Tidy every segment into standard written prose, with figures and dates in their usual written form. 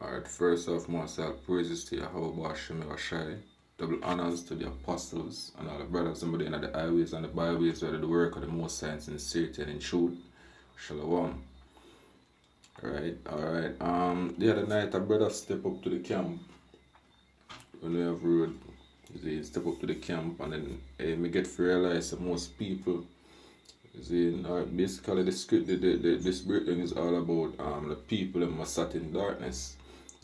Alright, first off, myself, praises to Yahweh Hashem Shai. Double honors to the apostles and all the brothers and in the highways and the byways where they do the work of the most science in sincerity and in truth. Shalom. Alright. The other night a brother step up to the camp when we have road. He step up to the camp and then me get to realize that most people basically the script this breakdown is all about the people that must sat in darkness.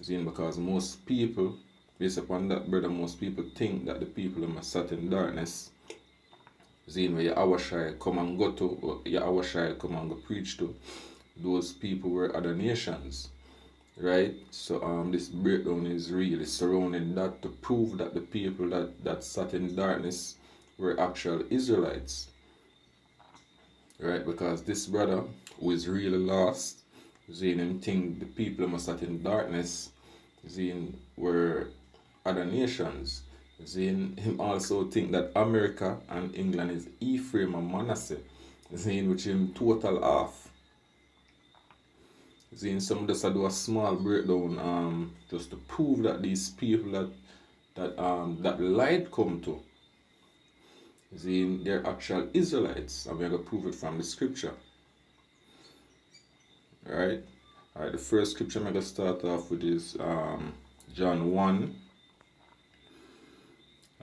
Because most people, based upon that brother, most people think that the people that must sat in darkness, where Yahweh come and go to, or Yahweh come and go preach to, those people were other nations. Right? So this breakdown is really surrounding that to prove that the people that sat in darkness were actual Israelites. Right? Because this brother who is really lost, him think the people who must sat in darkness were other nations. Him also think that America and England is Ephraim and Manasseh, which him total off. Some just do a small breakdown just to prove that these people that light come to, they're actual Israelites, and we're going to prove it from the scripture. Alright, the first scripture I'm going to start off with is John 1.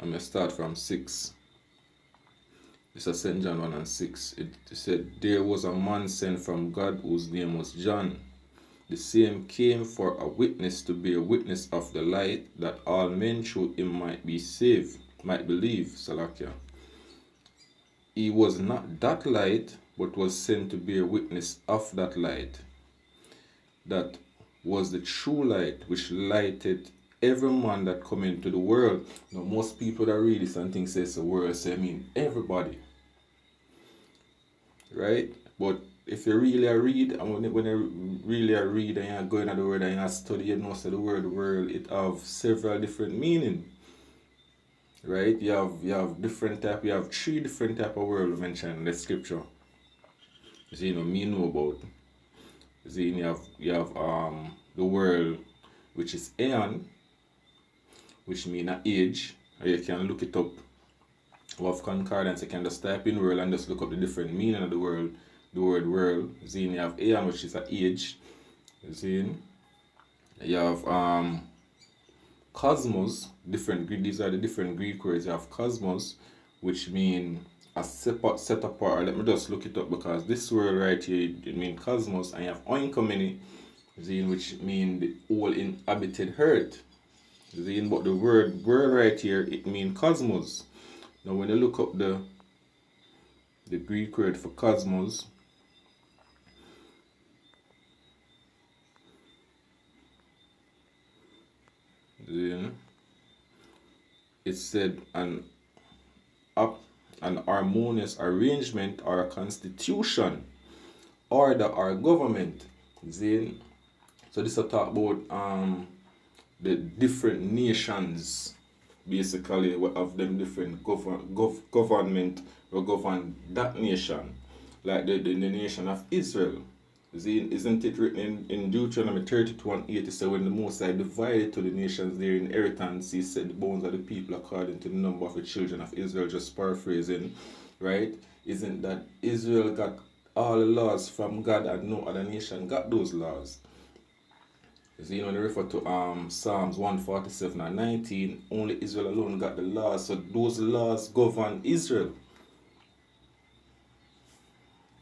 I'm going to start from 6. This is St. John 1 and 6. It said, there was a man sent from God whose name was John. The same came for a witness to be a witness of the light, that all men through him might be saved, might believe. Salakia. He was not that light, but was sent to be a witness of that light. That was the true light, which lighted every man that come into the world. Now, most people that read this and think says the world, say, I mean everybody. Right? But if you really read, and when you really read and you go into the word and you study, you know, so the word world, it have several different meanings. Right? You have different type, you have 3 different type of world mentioned in the scripture. Me know about. You have the world which is aeon, which mean an age. Or you can look it up. You have concordance, you can just type in world and just look up the different meaning of the word world. You have aeon, which is an age. You have cosmos, these are the different Greek words. You have cosmos, which mean a set apart. Let me just look it up, because this word right here, it means cosmos, and you have oinkomene, which mean the whole inhabited earth. But the word right here, it means cosmos. Now when you look up the Greek word for cosmos, it said an harmonious arrangement or a constitution, order or government. So this will talk about the different nations, basically, what of them different government or govern that nation, like the nation of Israel. Isn't it written in Deuteronomy 32:8? So when the Most High divided to the nations their inheritance, he set the bones of the people according to the number of the children of Israel, just paraphrasing, right? Isn't that Israel got all the laws from God and no other nation got those laws? When you refer to Psalms 147 and 19, only Israel alone got the laws, so those laws govern Israel.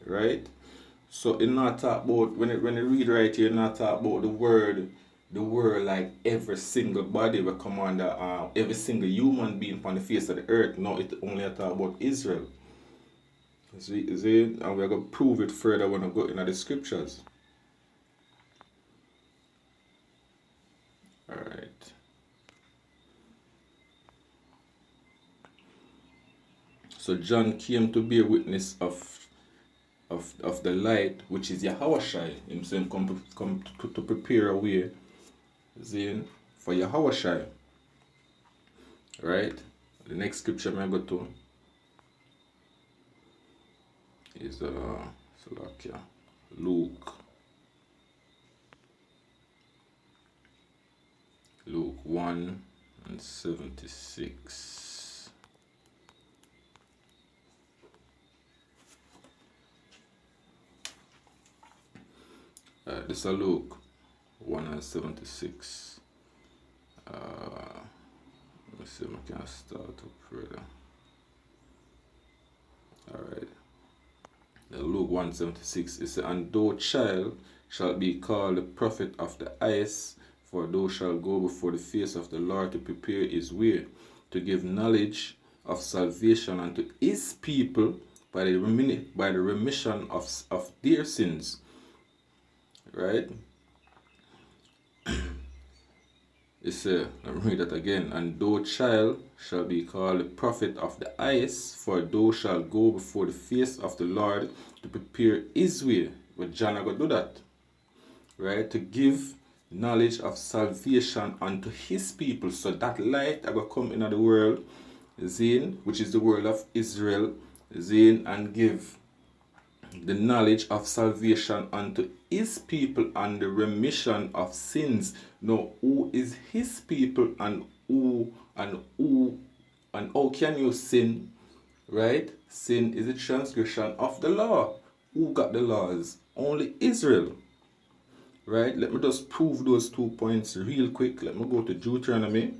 Right? So it not talk about, when you read right here, not talk about the word like every single body will come under every single human being on the face of the earth. No, it only talk about Israel. See, and we're going to prove it further when we go into the scriptures. Alright. So John came to be a witness of the light, which is Yahushai. Himself come to prepare a way for Yahushai. Right? The next scripture I'm going to go to is Luke Luke 1 and 76. This is Luke 1 and 76. Let me see if I can start up further. Alright. Luke 1:76, it says, "And thou, child, shalt be called the prophet of the highest, for thou shalt go before the face of the Lord to prepare his way, to give knowledge of salvation unto his people by the remission of their sins." Right? It says, let me read that again. "And thou, child, shall be called the prophet of the highest, for thou shalt go before the face of the Lord to prepare his way." But John are going to do that. Right? To give knowledge of salvation unto his people. So that light are going to come into the world, Zane, which is the world of Israel, Zane, and give the knowledge of salvation unto his people and the remission of sins. Now, who is his people and how can you sin? Right? Sin is a transgression of the law. Who got the laws? Only Israel. Right? Let me just prove those 2 points real quick. Let me go to Deuteronomy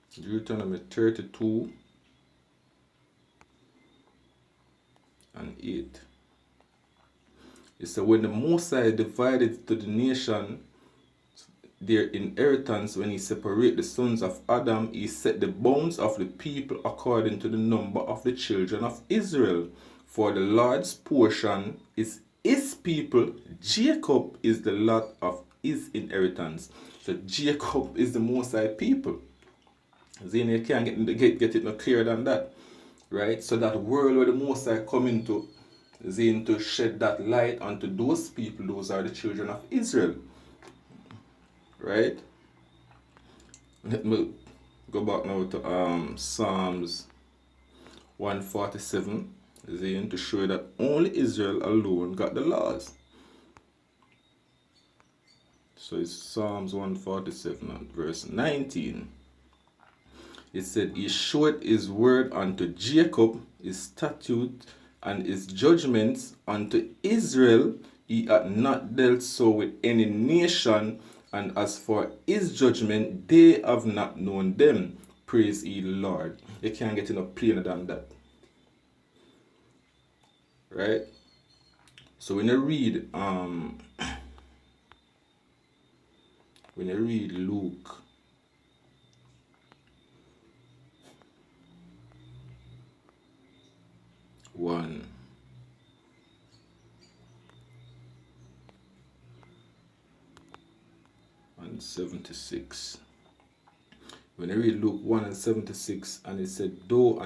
32 and 8. It said, "When the Mosai divided to the nation their inheritance, when he separated the sons of Adam, he set the bounds of the people according to the number of the children of Israel. For the Lord's portion is his people, Jacob is the lot of his inheritance." So Jacob is the Mosai people. Then you can't get it no clearer than that. Right? So that world where the Mosai come into, then to shed that light onto those people, those are the children of Israel. Right? Let me go back now to Psalms 147, then to show that only Israel alone got the laws. So it's Psalms 147 and verse 19. It said, "He showed his word unto Jacob, his statute and his judgments unto Israel. He hath not dealt so with any nation, and as for his judgment, they have not known them. Praise ye the Lord." You can't get enough plainer than that. Right? So when you read Luke 1 and 76. When I read Luke 1 and 76, and it said, "Thou,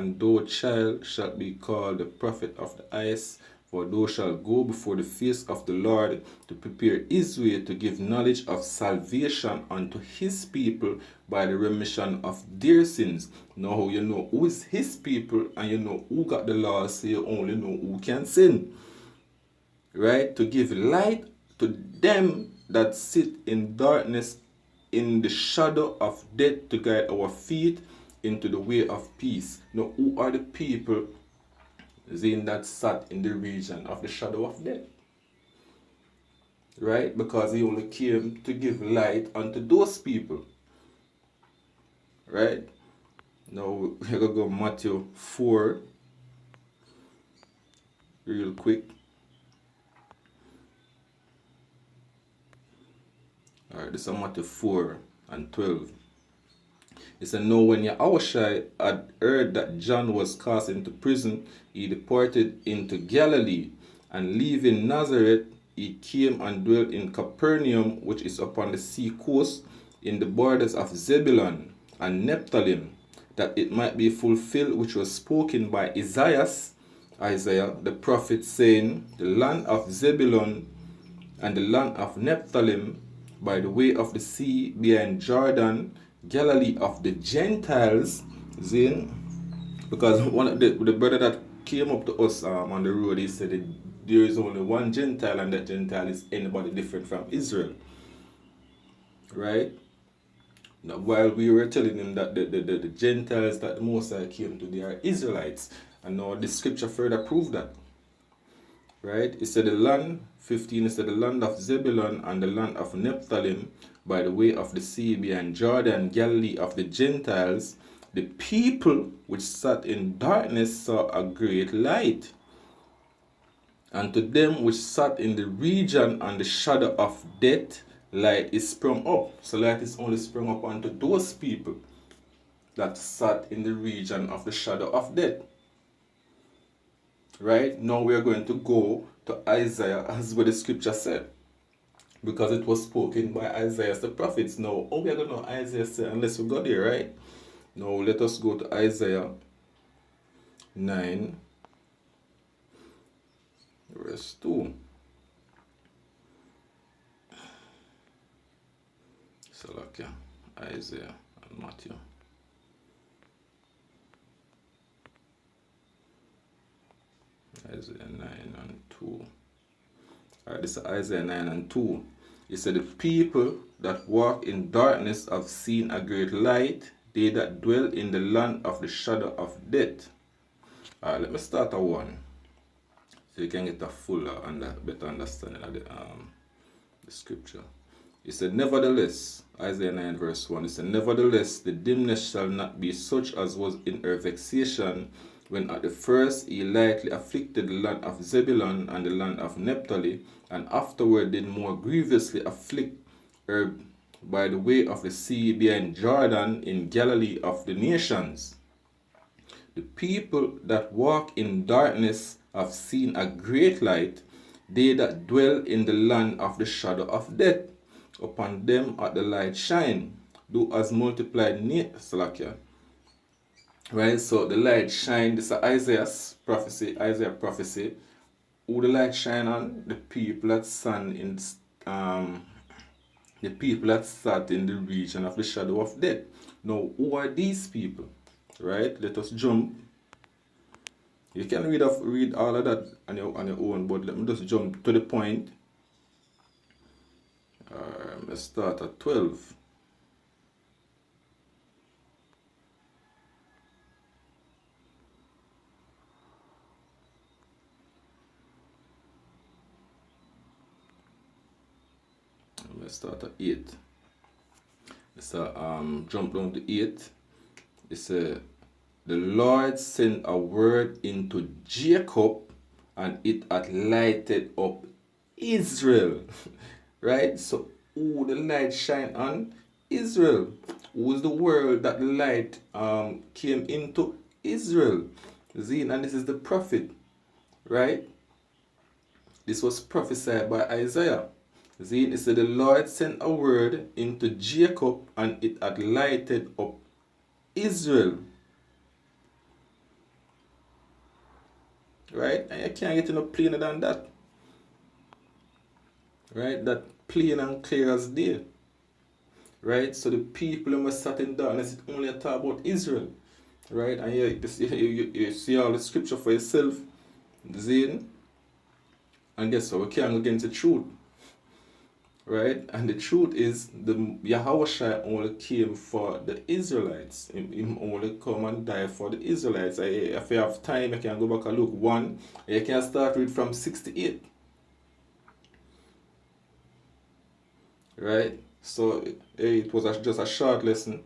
child, shalt be called the prophet of the highest, for thou shalt go before the face of the Lord to prepare his way, to give knowledge of salvation unto his people by the remission of their sins." Now you know who is his people and you know who got the laws, so you only know who can sin. Right? To give light to them that sit in darkness, in the shadow of death, to guide our feet into the way of peace. Now, who are the people then that sat in the region of the shadow of death? Right? Because he only came to give light unto those people. Right? Now, we're going to go Matthew 4 real quick. Alright, this is Matthew 4 and 12. It said, "Now when Yahushua had heard that John was cast into prison, he departed into Galilee, and leaving Nazareth, he came and dwelt in Capernaum, which is upon the sea coast, in the borders of Zebulun and Nephthalim, that it might be fulfilled which was spoken by Isaiah the prophet, saying, The land of Zebulun and the land of Nephthalim, by the way of the sea, behind Jordan, Galilee of the Gentiles." Zin, because one of the brother that came up to us on the road, he said that there is only one Gentile, and that Gentile is anybody different from Israel. right? Now, while we were telling him that the Gentiles that the Most High came to, they are Israelites. And now the scripture further proved that. Right? It said the land, 15, it said the land of Zebulun and the land of Nephthalim by the way of the sea beyond Jordan, Galilee of the Gentiles, the people which sat in darkness saw a great light. And to them which sat in the region and the shadow of death, light is sprung up. So light is only sprung up unto those people that sat in the region of the shadow of death. Right? Now we are going to go to Isaiah, as what the scripture said. Because it was spoken by Isaiah the prophets. Now, how we are going to know Isaiah said unless we go there, right? Now let us go to Isaiah 9, verse 2. Salakia, Isaiah and Matthew. Isaiah 9 and 2. Alright, this is Isaiah 9 and 2. It said, the people that walk in darkness have seen a great light, they that dwell in the land of the shadow of death. Alright, let me start at 1. So you can get a fuller and a better understanding of the scripture. It said, nevertheless, Isaiah 9 verse 1, it said, nevertheless, the dimness shall not be such as was in her vexation, when at the first he lightly afflicted the land of Zebulun and the land of Naphtali, and afterward did more grievously afflict her by the way of the sea beyond Jordan in Galilee of the nations. The people that walk in darkness have seen a great light, they that dwell in the land of the shadow of death. Upon them hath the light shine. Do as multiplied Salakia. Right, so the light shine. This is Isaiah's prophecy. Isaiah prophecy. Who the light shine on? The people that stand in the people that sat in the region of the shadow of death. Now, who are these people? Right? Let us jump. You can read all of that on your own, but let me just jump to the point. Let's start at 12. Let's start at 8. Let's jump down to 8. It's the Lord sent a word into Jacob, and it hath lighted up Israel. Right? So, who the light shine on? Israel. Who is the world that the light came into? Israel. See, and this is the prophet. Right? This was prophesied by Isaiah. See, it said the Lord sent a word into Jacob, and it had lighted up Israel. Right? And you can't get no plainer than that. Right? That plain and clear as day. Right? So the people who must sat in darkness, it only talk about Israel. Right? And you see all the scripture for yourself. See? And guess what? We can't go against the truth. Right? And the truth is, the Yahushua only came for the Israelites. He only come and die for the Israelites. If you have time, you can go back and look 1. You can start with from 68. Right? So it was just a short lesson.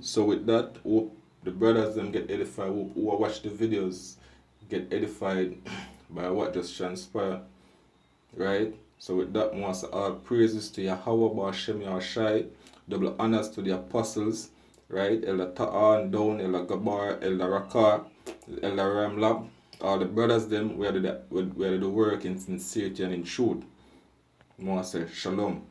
So with that, hope the brothers them get edified, who watch the videos get edified by what just transpired. Right? So with that, most all praises to Yahweh Ba'Shem Yahushai, double honors to the apostles, right? Elder Ta'an, Down, Elder Gabar, Elder Rakar, Elder Ramlab, all the brothers them, where they do work in sincerity and in truth. Most say Shalom.